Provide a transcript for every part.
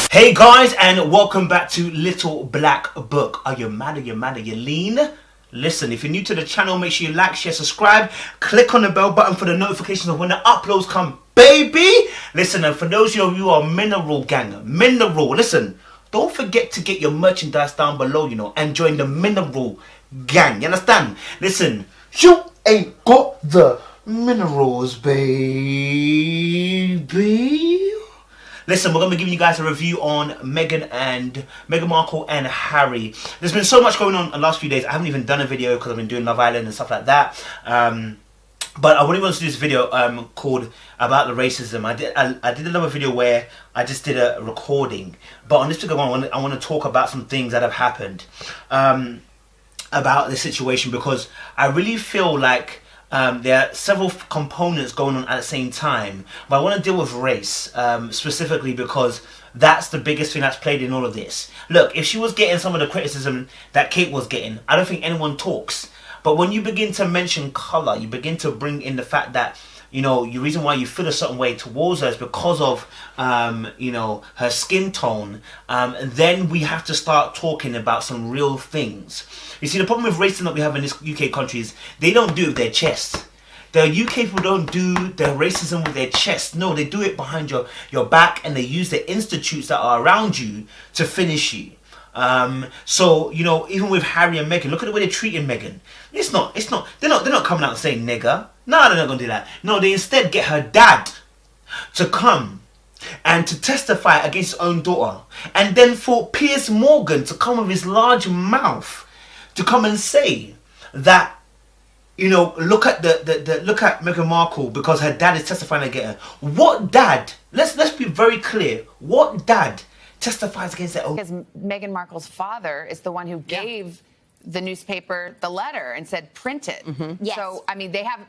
Hey guys, and welcome back to Little Black Book. Are you mad? Are you mad? Are you lean? Listen, if you're new to the channel, make sure you like, share, subscribe. Click on the bell button for the notifications of when the uploads come, baby. Listen, and for those of you who are mineral gang, listen, don't forget to get your merchandise down below, and join the mineral gang. You understand? Listen, you ain't got the minerals, baby. Listen, we're going to be giving you guys a review on Meghan Markle and Harry. There's been so much going on in the last few days. I haven't even done a video because I've been doing Love Island and stuff like that. But I really wanted to do this video called About the Racism. I did another video where I just did a recording. But on this particular one, I want to talk about some things that have happened about this situation, because I really feel like there are several components going on at the same time, but I want to deal with race specifically because that's the biggest thing that's played in all of this. Look, if she was getting some of the criticism that Kate was getting, I don't think anyone talks. But when you begin to mention colour, you begin to bring in the fact that, the reason why you feel a certain way towards her is because of, her skin tone, then we have to start talking about some real things. You see, the problem with racism that we have in this UK country is they don't do it with their chest. The UK people don't do their racism with their chest. No, they do it behind your back, and they use the institutes that are around you to finish you. So, even with Harry and Meghan, look at the way they're treating Meghan. They're not coming out and saying nigger. No, they're not going to do that. No, they instead get her dad to come and to testify against his own daughter. And then for Piers Morgan to come with his large mouth to come and say that, look at look at Meghan Markle because her dad is testifying against her. What dad? Let's be very clear. What dad testifies against their own? Because Meghan Markle's father is the one who gave the newspaper the letter and said print it. Yes. So I mean, they have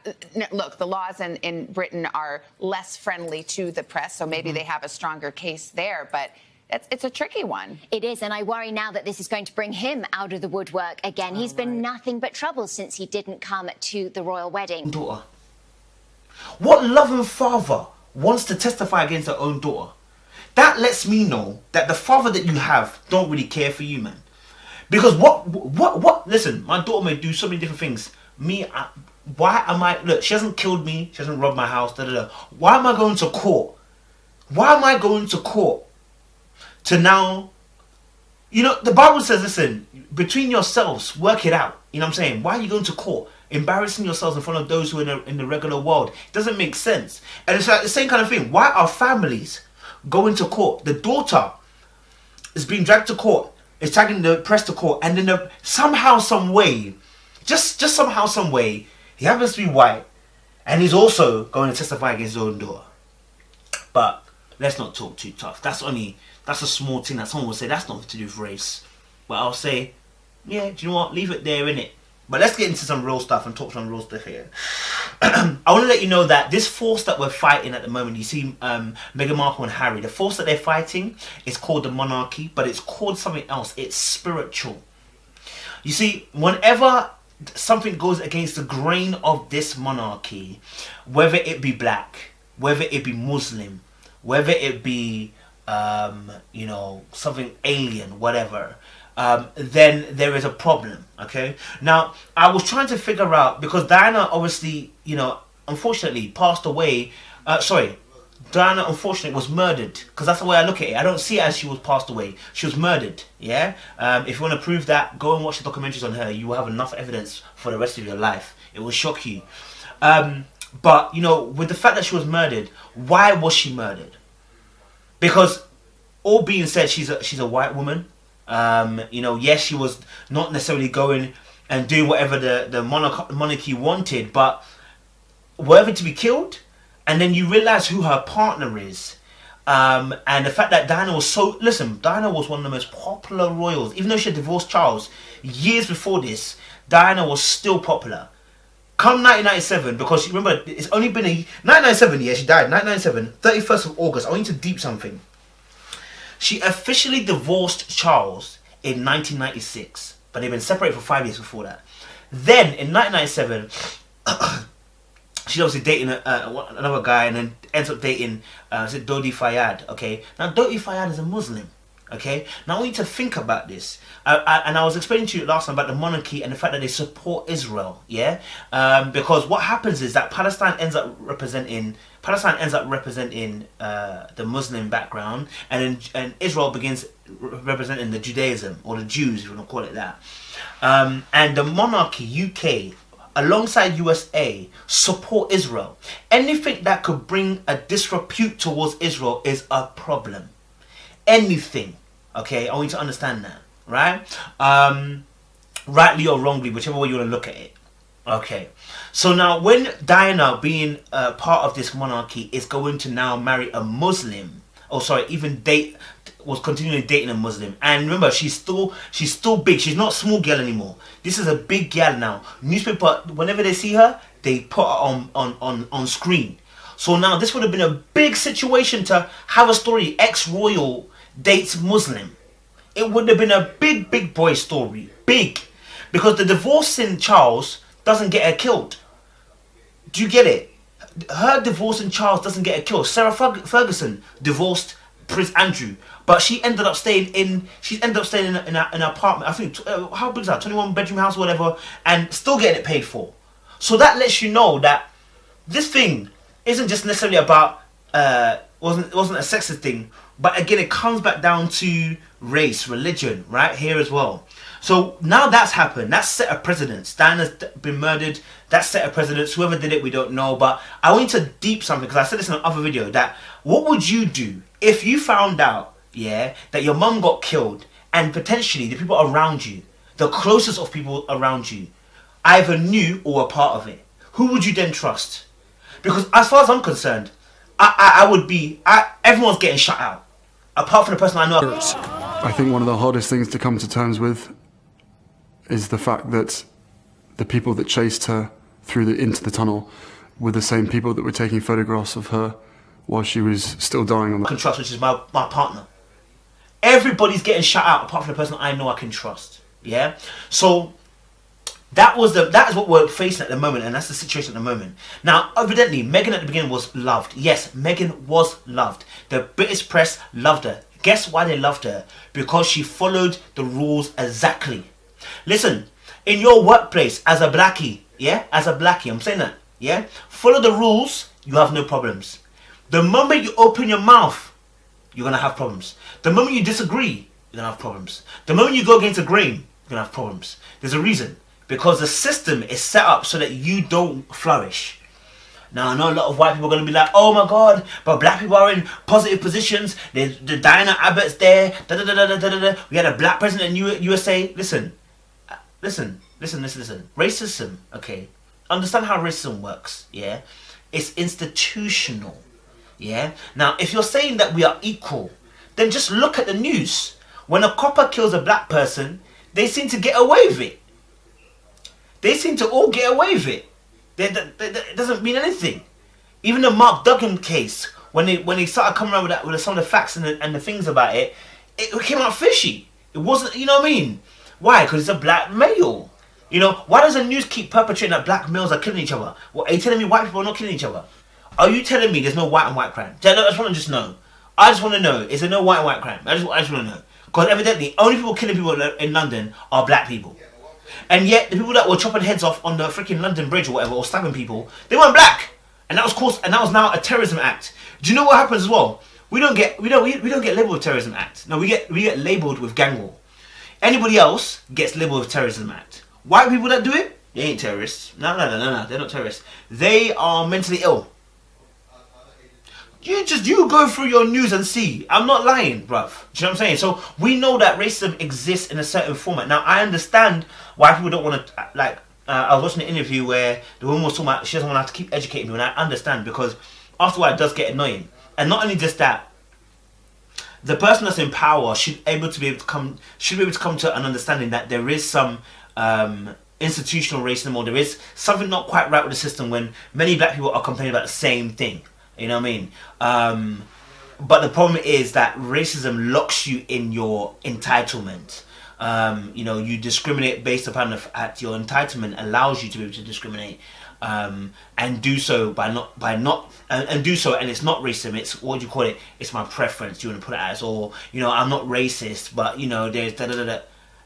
look. The laws in Britain are less friendly to the press, so maybe they have a stronger case there, but. It's a tricky one. It is, and I worry now that this is going to bring him out of the woodwork again. He's been nothing but trouble since he didn't come to the royal wedding. Daughter. What loving father wants to testify against their own daughter? That lets me know that the father that you have don't really care for you, man. Because listen, my daughter may do so many different things. Why am I, look, she hasn't killed me, she hasn't robbed my house, Why am I going to court? Why am I going to court? To now, the Bible says, listen, between yourselves, work it out. You know what I'm saying? Why are you going to court? Embarrassing yourselves in front of those who are in the regular world. It doesn't make sense. And it's like the same kind of thing. Why are families going to court? The daughter is being dragged to court, is tagging the press to court, and then somehow, some way, just somehow, some way, he happens to be white, and he's also going to testify against his own daughter. But let's not talk too tough. That's a small thing that someone will say, that's not to do with race. But I'll say, yeah, do you know what? Leave it there, innit? But let's get into some real stuff and talk some real stuff here. I want to let you know that this force that we're fighting at the moment, you see Meghan Markle and Harry, the force that they're fighting is called the monarchy, but it's called something else. It's spiritual. You see, whenever something goes against the grain of this monarchy, whether it be black, whether it be Muslim, whether it be something alien, whatever, then there is a problem, okay? Now, I was trying to figure out, because Diana obviously, unfortunately passed away, Diana unfortunately was murdered, because that's the way I look at it. I don't see it as she was passed away. She was murdered, yeah? If you want to prove that, go and watch the documentaries on her. You will have enough evidence for the rest of your life. It will shock you. But, with the fact that she was murdered, why was she murdered? Because, all being said, she's a white woman. Yes, she was not necessarily going and doing whatever the monarchy wanted, but whatever to be killed, and then you realise who her partner is, and the fact that Diana was Diana was one of the most popular royals. Even though she had divorced Charles years before this, Diana was still popular. Come 1997, because remember, it's only been 1997, yeah, she died, 1997, 31st of August, I want you to deep something. She officially divorced Charles in 1996, but they've been separated for 5 years before that. Then, in 1997, she's obviously dating another guy, and then ends up dating is it Dodi Fayad? Okay, now Dodi Fayad is a Muslim. Okay, now I want you to think about this. And I was explaining to you last time about the monarchy and the fact that they support Israel. Yeah, because what happens is that Palestine ends up representing the Muslim background, and Israel begins representing the Judaism, or the Jews, if you want to call it that. And the monarchy, UK, alongside USA, support Israel. Anything that could bring a disrepute towards Israel is a problem. Anything. Okay, I want you to understand that, right? Rightly or wrongly, whichever way you want to look at it. Okay, so now when Diana, being part of this monarchy, is going to now marry a Muslim, was continuing dating a Muslim, and remember, she's still big. She's not a small girl anymore. This is a big girl now. Newspaper, whenever they see her, they put her on screen. So now this would have been a big situation to have a story. Ex-royal dates Muslim. It would have been a big boy story. Big. Because the divorcing Charles doesn't get her killed. Do you get it? Her divorcing Charles doesn't get her killed. Sarah Ferguson divorced Prince Andrew, but she ended up staying in an apartment. I think how big is that? 21-bedroom house or whatever, and still getting it paid for. So that lets you know that this thing isn't just necessarily about wasn't a sexist thing, but again it comes back down to race, religion, right here as well. So now that's happened. That's set of precedents. Diana's been murdered. That's set of precedents. Whoever did it, we don't know. But I want you to deep something, because I said this in another video, that what would you do if you found out, yeah, that your mum got killed, and potentially the people around you, the closest of people around you, either knew or were part of it? Who would you then trust? Because as far as I'm concerned, everyone's getting shut out, apart from the person I know. I think one of the hardest things to come to terms with is the fact that the people that chased her into the tunnel were the same people that were taking photographs of her while she was still dying on the... I can trust, which is my partner. Everybody's getting shut out apart from the person I know I can trust. Yeah? So that is what we're facing at the moment, and that's the situation at the moment. Now, evidently, Meghan at the beginning was loved. Yes, Meghan was loved. The British press loved her. Guess why they loved her? Because she followed the rules exactly. Listen, in your workplace as a blackie, yeah? As a blackie, I'm saying that, yeah? Follow the rules, you have no problems. The moment you open your mouth, you're going to have problems. The moment you disagree, you're going to have problems. The moment you go against the grain, you're going to have problems. There's a reason. Because the system is set up so that you don't flourish. Now, I know a lot of white people are going to be like, oh my God, but black people are in positive positions. The Diana Abbott's there. We had a black president in USA. Listen. Racism, okay? Understand how racism works, yeah? It's institutional, yeah? Now, if you're saying that we are equal, then just look at the news. When a copper kills a black person, they seem to get away with it. They seem to all get away with it. It doesn't mean anything. Even the Mark Duggan case, when they started coming around with some of the facts and the things about it, it came out fishy. It wasn't, you know what I mean? Why? Because it's a black male. You know, why does the news keep perpetrating that black males are killing each other? What, are you telling me white people are not killing each other? Are you telling me there's no white and white crime? I just want to know. I just want to know, is there no white and white crime? I just want to know. Because evidently, only people killing people in London are black people. And yet, the people that were chopping heads off on the freaking London Bridge or whatever, or stabbing people, they weren't black. And that was now a terrorism act. Do you know what happens as well? We don't get labelled with terrorism act. No, we get labelled with gang war. Anybody else gets labelled with terrorism act. White people that do it, they ain't terrorists. No, they're not terrorists. They are mentally ill. You go through your news and see. I'm not lying, bruv. Do you know what I'm saying? So we know that racism exists in a certain format. Now, I understand why people don't want to, I was watching an interview where the woman was talking about she doesn't want to have to keep educating me, and I understand, because after a while it does get annoying. And not only just that, the person that's in power should be able to come to an understanding that there is some institutional racism, or there is something not quite right with the system when many black people are complaining about the same thing. You know what I mean? But the problem is that racism locks you in your entitlement. You discriminate based upon your entitlement allows you to be able to discriminate. and do so and do so, and it's not racism. It's, what do you call it? It's my preference. You want to put it as, or I'm not racist, but there's da da da da,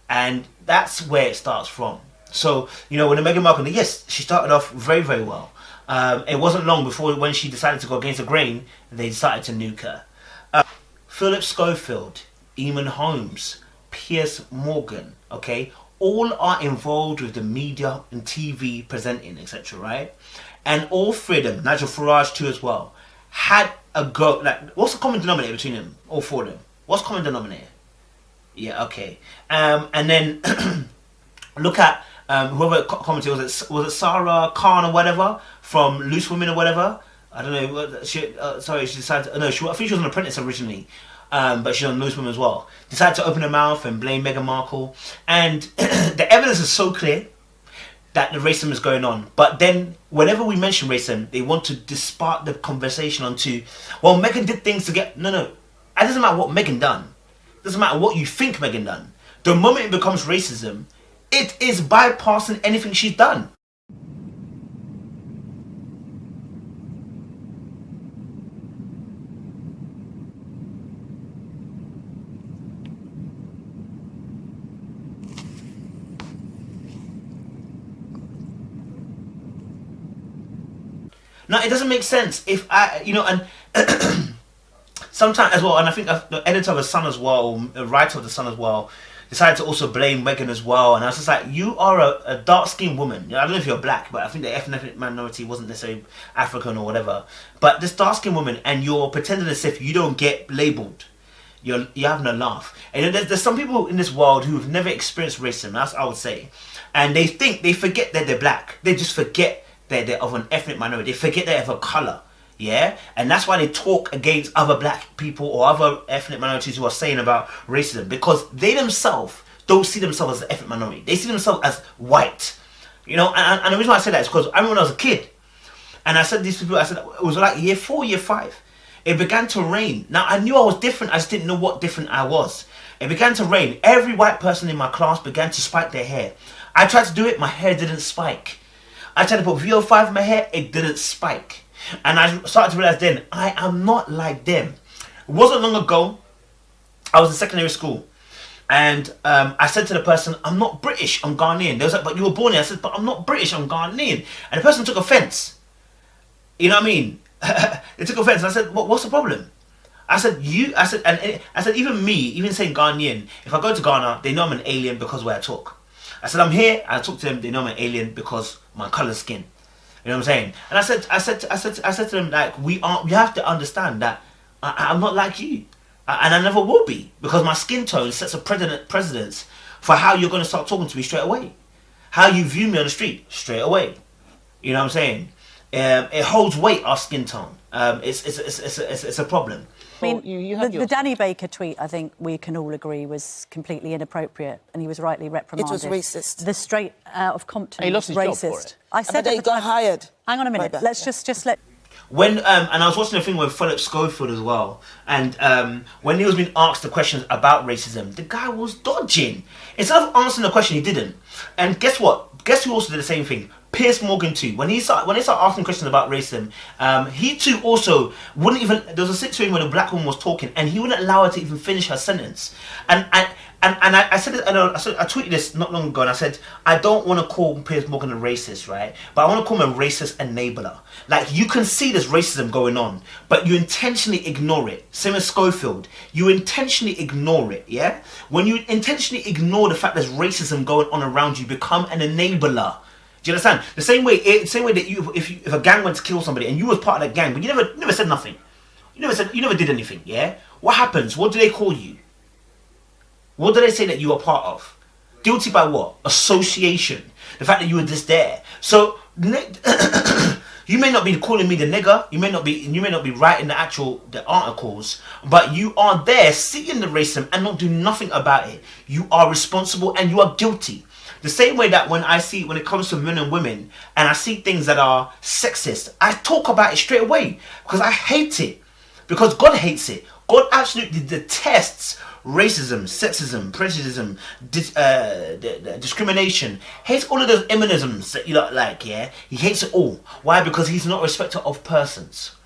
and that's where it starts from. So when the Meghan Markle, yes, she started off very, very well. It wasn't long before when she decided to go against the grain, they decided to nuke her. Philip Schofield, Eamon Holmes, Piers Morgan, okay, all are involved with the media and TV presenting, etc., right? And all three of them, Nigel Farage too as well, had a go. Like, what's the common denominator between them? All four of them. What's the common denominator? Yeah, okay. And then look at whoever commented. Was it Sarah Khan or whatever from Loose Women or whatever? I don't know. She decided. No, I think she was an apprentice originally, but she's on Loose Women as well. Decided to open her mouth and blame Meghan Markle, and the evidence is so clear that the racism is going on. But then, whenever we mention racism, they want to distort the conversation onto, well, Meghan did things to get. No. It doesn't matter what Meghan done. It doesn't matter what you think Meghan done. The moment it becomes racism, it is bypassing anything she's done. Now, it doesn't make sense if and sometimes as well, and I think the editor of The Sun as well, the writer of The Sun as well, decided to also blame Meghan as well. And I was just like, you are a dark-skinned woman. I don't know if you're black, but I think the ethnic minority wasn't necessarily African or whatever. But this dark-skinned woman, and you're pretending as if you don't get labelled. You're having a laugh. And there's some people in this world who've never experienced racism, that's I would say. And they forget that they're black. They just forget they're of an ethnic minority. They forget they're of a colour, yeah? And that's why they talk against other black people or other ethnic minorities who are saying about racism, because they themselves don't see themselves as an ethnic minority. They see themselves as white, and the reason why I say that is because I remember when I was a kid, and I said to these people, I said, it was like year 4, year 5, it began to rain. Now, I knew I was different, I just didn't know what different I was. It began to rain. Every white person in my class began to spike their hair. I tried to do it, my hair didn't spike. I tried to put VO5 in my hair, it didn't spike. And I started to realize then, I am not like them. It wasn't long ago, I was in secondary school. And I said to the person, I'm not British, I'm Ghanaian. They was like, but you were born here. I said, but I'm not British, I'm Ghanaian. And the person took offence. You know what I mean? They took offence. And I said, what's the problem? I said, even me, even saying Ghanaian, if I go to Ghana, they know I'm an alien because of the way I talk. I said, I'm here, I talk to them, they know I'm an alien because my colour skin. You know what I'm saying? And I said to them, like, we have to understand that I'm not like you. And I never will be, because my skin tone sets a precedence for how you're going to start talking to me straight away. How you view me on the street, straight away. You know what I'm saying? It holds weight, our skin tone. It's a problem. I mean, the Danny Baker tweet, I think we can all agree, was completely inappropriate, and he was rightly reprimanded. It was racist. The Straight out of Compton. And he lost his racist. job for it. I said he got hired. Hang on a minute. Let's just let. When and I was watching a thing with Philip Schofield as well, and when he was being asked the questions about racism, the guy was dodging. Instead of answering the question, he didn't. And guess what? Guess who also did the same thing? Piers Morgan too. When they started asking questions about racism, he too also wouldn't even. There was a situation where the black woman was talking, and he wouldn't allow her to even finish her sentence. And I said it. I tweeted this not long ago, and I said I don't want to call Piers Morgan a racist, right? But I want to call him a racist enabler. Like, you can see this racism going on, but you intentionally ignore it. Same as Schofield, you intentionally ignore it. Yeah, when you intentionally ignore the fact there's racism going on around you, become an enabler. Do you understand? The same way that if a gang went to kill somebody and you was part of that gang, but you never said nothing. You never did anything. Yeah. What happens? What do they call you? What do they say that you are part of? Guilty by what? Association. The fact that you were just there. So you may not be calling me the nigger. You may not be writing the articles, but you are there seeing the racism and not doing nothing about it. You are responsible and you are guilty. The same way that when it comes to men and women, and I see things that are sexist, I talk about it straight away because I hate it. Because God hates it. God absolutely detests racism, sexism, prejudice, discrimination, hates all of those eminisms that you don't like, yeah? He hates it all. Why? Because he's not a respecter of persons.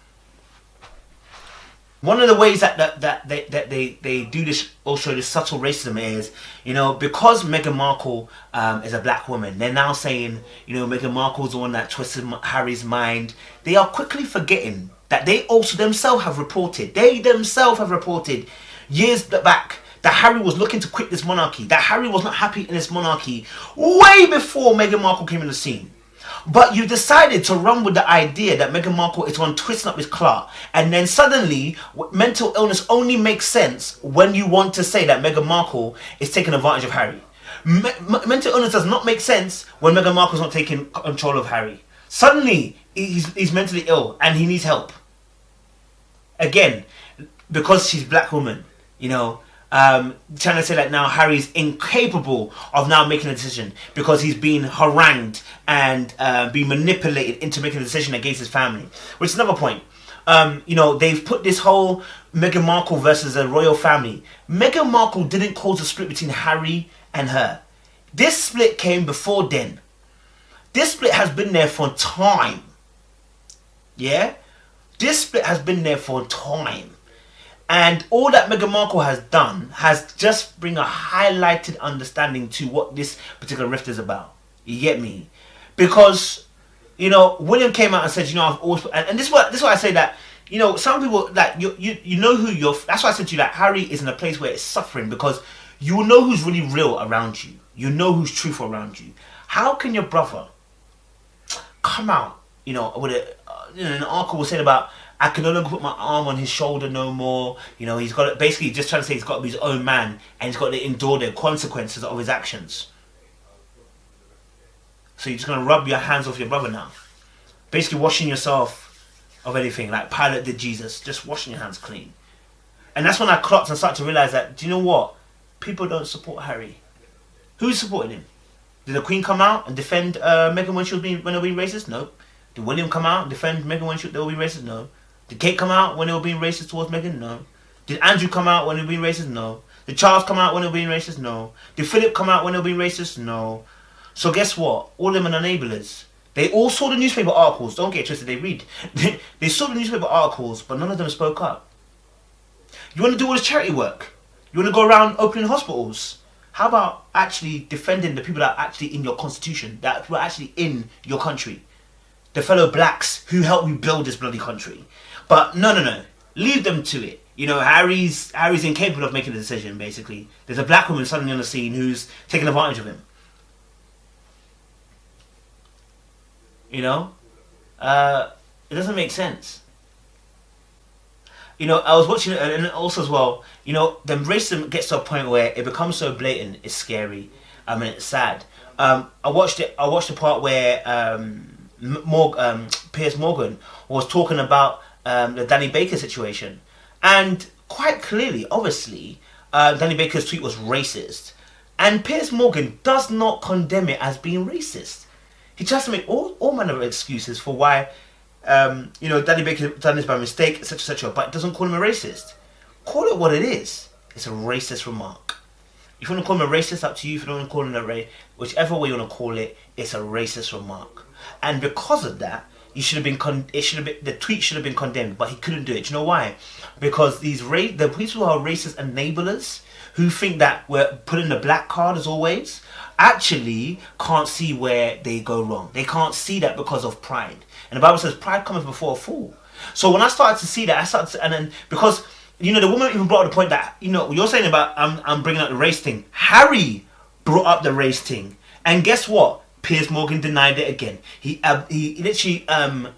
One of the ways that they do this, also this subtle racism is, you know, because Meghan Markle is a black woman, they're now saying, you know, Meghan Markle's the one that twisted Harry's mind. They are quickly forgetting that they also themselves have reported, years back, that Harry was looking to quit this monarchy, that Harry was not happy in this monarchy way before Meghan Markle came in the scene. But you decided to run with the idea that Meghan Markle is one twisting up his clout, and then suddenly mental illness only makes sense when you want to say that Meghan Markle is taking advantage of Harry. Mental illness does not make sense when Meghan Markle is not taking control of Harry. Suddenly he's mentally ill and he needs help. Again, because she's a black woman, you know, trying to say that now Harry's incapable of now making a decision because he's been harangued and being manipulated into making a decision against his family. Which is another point. You know, they've put this whole Meghan Markle versus the royal family. Meghan Markle didn't cause a split between Harry and her. This split came before then. This split has been there for time. Yeah? This split has been there for time. And all that Meghan Markle has done has just bring a highlighted understanding to what this particular rift is about. You get me? Because, you know, William came out and said, you know, I've always... And this is why I say that, you know, some people, like, you know who you're... That's why I said to you that Harry is in a place where it's suffering, because you will know who's really real around you. You know who's truthful around you. How can your brother come out, you know, with an article was saying about, I can no longer put my arm on his shoulder no more. You know, he's got to, basically just trying to say he's got to be his own man and he's got to endure the consequences of his actions. So you're just going to rub your hands off your brother now. Basically washing yourself of anything, like Pilate did Jesus, just washing your hands clean. And that's when I clocked and started to realise that, do you know what? People don't support Harry. Who's supporting him? Did the Queen come out and defend Meghan when they were being racist? No. Did William come out and defend Meghan when they were being racist? No. Did Kate come out when they were being racist towards Meghan? No. Did Andrew come out when they were being racist? No. Did Charles come out when they were being racist? No. Did Philip come out when they were being racist? No. So guess what? All of them are enablers. They all saw the newspaper articles. Don't get twisted, they read. They saw the newspaper articles, but none of them spoke up. You want to do all this charity work? You want to go around opening hospitals? How about actually defending the people that are actually in your constitution, that were actually in your country? The fellow blacks who helped rebuild this bloody country. But no. Leave them to it. You know, Harry's incapable of making a decision, basically. There's a black woman suddenly on the scene who's taking advantage of him. You know? It doesn't make sense. You know, I was watching it, and also as well, you know, the racism gets to a point where it becomes so blatant, it's scary. I mean, it's sad. I watched the part where Piers Morgan was talking about the Danny Baker situation, and quite clearly, obviously, Danny Baker's tweet was racist, and Piers Morgan does not condemn it as being racist. He tries to make all manner of excuses for why, you know, Danny Baker done this by mistake, etc., etc., but doesn't call him a racist. Call it what it is. It's a racist remark. If you want to call him a racist, up to you. If you don't want to call him a racist, whichever way you want to call it, it's a racist remark. And because of that, the tweet should have been condemned, but he couldn't do it. Do you know why? Because the people who are racist enablers, who think that we're putting the black card as always, actually can't see where they go wrong. They can't see that because of pride. And the Bible says pride cometh before a fall. So when I started to see that, and then because, you know, the woman even brought up the point that, you know, you're saying about I'm bringing up the race thing. Harry brought up the race thing, and guess what? Piers Morgan denied it again. He literally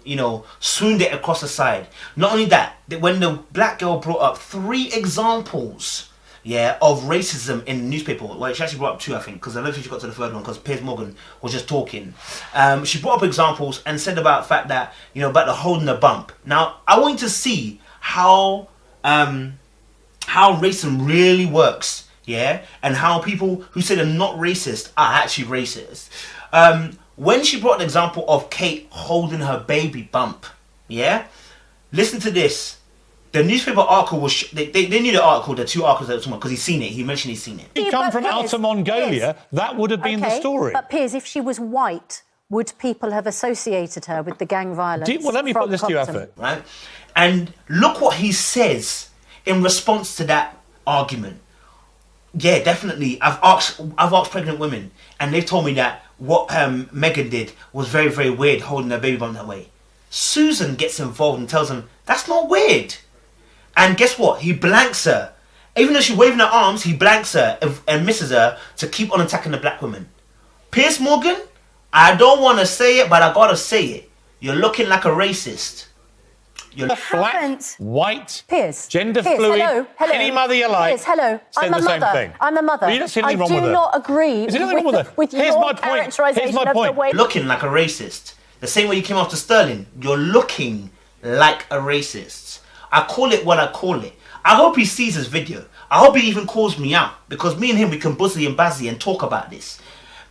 you know, swooned it across the side. Not only that when the black girl brought up 3 examples, yeah, of racism in the newspaper. Well, she actually brought up 2, I think, because I don't think she got to the 3rd one because Piers Morgan was just talking. She brought up examples and said about the fact that, you know, about the holding the bump. Now, I want you to see how racism really works, yeah, and how people who say they're not racist are actually racist. When she brought an example of Kate holding her baby bump, yeah, listen to this. The newspaper article was they knew the article, the two articles that were talking about, because he's seen it. He mentioned he's seen it. If she'd come from Outer Mongolia, that would have been the story. But Piers, if she was white, would people have associated her with the gang violence? Well, let me put this to you, Effort. Right? And look what he says in response to that argument. Yeah, definitely. I've asked pregnant women, and they've told me that what Meghan did was very, very weird, holding her baby bump that way. Susan gets involved and tells him, that's not weird. And guess what? He blanks her. Even though she's waving her arms, he blanks her and misses her to keep on attacking the black woman. Piers Morgan, I don't want to say it, but I gotta say it. You're looking like a racist. You're black, white, Piers, gender Piers, fluid, hello. any mother you like. Piers, hello. I'm a mother. I'm a mother. You don't see anything wrong with I do not agree with your characterisation of the way... Looking like a racist. The same way you came after Sterling. You're looking like a racist. I call it what I call it. I hope he sees this video. I hope he even calls me out. Because me and him, we can buzzy and bazzy and talk about this.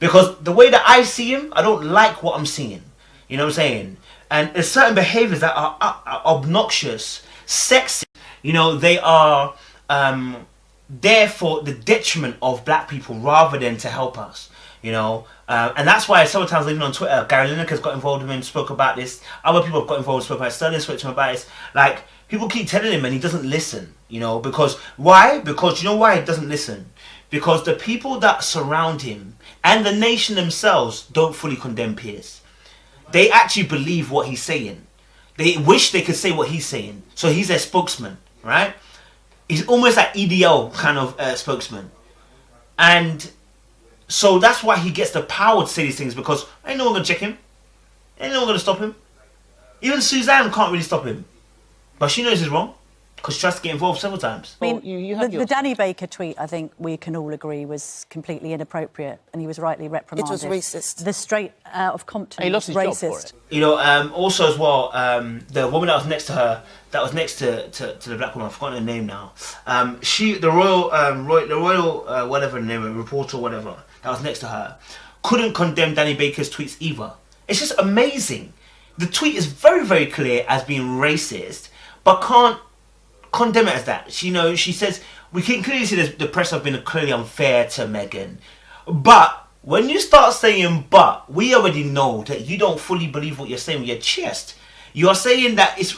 Because the way that I see him, I don't like what I'm seeing. You know what I'm saying? And there's certain behaviours that are obnoxious, sexist. You know, they are there for the detriment of black people rather than to help us. You know, and that's why sometimes even on Twitter, Gary Lineker's got involved with him and spoke about this. Other people have got involved and spoke about it. Sterling spoke to him about this. Like, people keep telling him and he doesn't listen, you know, because why? Because you know why he doesn't listen? Because the people that surround him and the nation themselves don't fully condemn Piers. They actually believe what he's saying. They wish they could say what he's saying. So he's their spokesman, right? He's almost like EDL kind of spokesman. And so that's why he gets the power to say these things, because ain't no one gonna check him. Ain't no one gonna stop him. Even Suzanne can't really stop him. But she knows he's wrong, because she tries to get involved several times. I mean, the Danny Baker tweet, I think we can all agree, was completely inappropriate, and he was rightly reprimanded. It was racist. The straight out of Compton he lost his racist. job for it. You know, also as well, the woman that was next to her, that was next to the black woman, I've forgotten her name now. The royal whatever the name of reporter or whatever that was next to her, couldn't condemn Danny Baker's tweets either. It's just amazing. The tweet is very, very clear as being racist, but can't condemn it as that. She says, we can clearly see the press have been clearly unfair to Meghan. But when you start saying but, we already know that you don't fully believe what you're saying with your chest. You're saying that it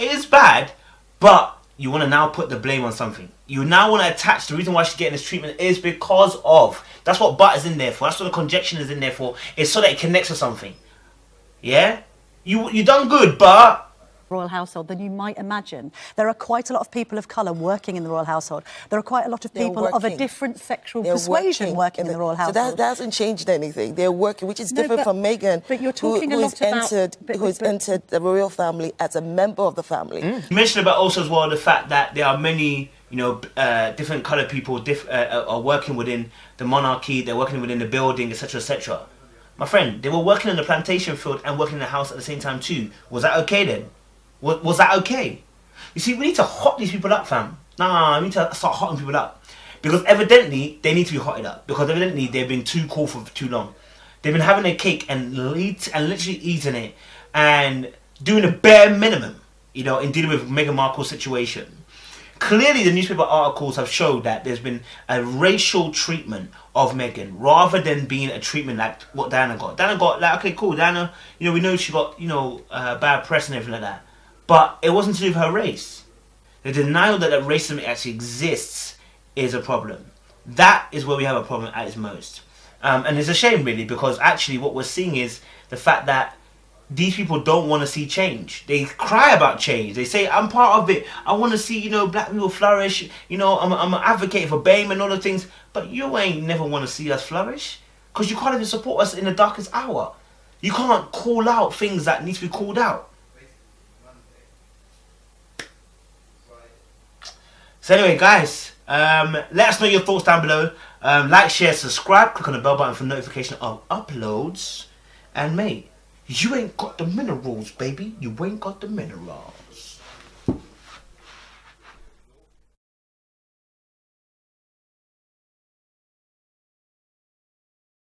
is bad, but you want to now put the blame on something. You now want to attach the reason why she's getting this treatment is because of. That's what but is in there for. That's what the conjunction is in there for. It's so that it connects to something. Yeah? You done good, but Royal household than you might imagine. There are quite a lot of people of colour working in the royal household. There are quite a lot of people of a different sexual persuasion working in the royal household. So that hasn't changed anything. They're working, which is different from Meghan, but you're talking who's entered the royal family as a member of the family. You mentioned about also as well the fact that there are many, different coloured people are working within the monarchy. They're working within the building, etc., etc. My friend, they were working in the plantation field and working in the house at the same time too. Was that okay then? Was that okay? You see, we need to hot these people up, fam. Nah, we need to start hotting people up. Because evidently, they need to be hotted up. Because evidently, they've been too cool for too long. They've been having their cake and literally eating it. And doing the bare minimum, in dealing with Meghan Markle's situation. Clearly, the newspaper articles have showed that there's been a racial treatment of Meghan, rather than being a treatment like what Diana got. Diana got, okay, cool, Diana, we know she got, bad press and everything like that. But it wasn't to do with her race. The denial that racism actually exists is a problem. That is where we have a problem at its most. And it's a shame, really, because actually what we're seeing is the fact that these people don't want to see change. They cry about change. They say, I'm part of it. I want to see, black people flourish. I'm an advocate for BAME and all the things. But you ain't never want to see us flourish. Because you can't even support us in the darkest hour. You can't call out things that need to be called out. So anyway, guys, let us know your thoughts down below. Like, share, subscribe. Click on the bell button for notification of uploads. And mate, you ain't got the minerals, baby. You ain't got the minerals.